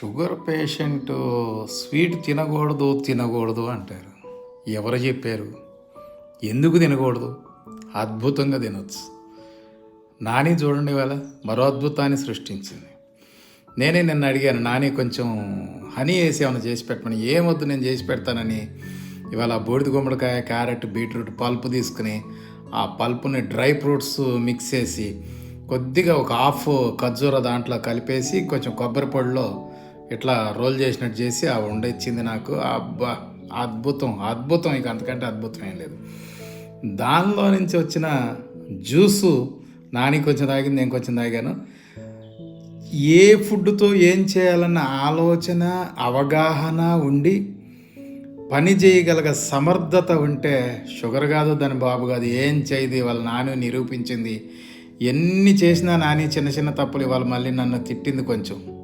Sugar patient sweet తినకూడదు తినకూడదు అంటారు. ఎవరు చెప్పారు? ఎందుకు తినకూడదు? అద్భుతంగా తినొచ్చు. నాని చూడండి ఇవాళ మరో అద్భుతాన్ని సృష్టించింది. నేనే నిన్న అడిగాను, నాని కొంచెం హనీ వేసి ఏమైనా చేసి పెట్టమని. ఏమొద్దు, నేను చేసి పెడతానని ఇవాళ బూడిద గుమ్మడికాయ, క్యారెట్, బీట్రూట్ పల్పు తీసుకుని ఆ పల్పుని డ్రై ఫ్రూట్స్ మిక్స్ చేసి కొద్దిగా ఒక హాఫ్ ఖర్జూర దాంట్లో కలిపేసి కొంచెం కొబ్బరి పొడిలో ఇట్లా రోల్ చేసినట్టు చేసి ఆ వండిచ్చింది నాకు. అబ్బా, అద్భుతం అద్భుతం, ఇక అంతకంటే అద్భుతం ఏం లేదు. దానిలో నుంచి వచ్చిన జ్యూసు నాని కొంచెం తాగింది, నేను కొంచెం తాగాను. ఏ ఫుడ్తో ఏం చేయాలన్న ఆలోచన, అవగాహన ఉండి పని చేయగలగ సమర్థత ఉంటే షుగర్ కాదు దాని బాబు కాదు ఏం చేయదు. వాళ్ళ నాని నిరూపించింది. ఎన్ని చేసినా నాని చిన్న చిన్న తప్పులు ఇవాళ మళ్ళీ నన్ను తిట్టింది కొంచెం.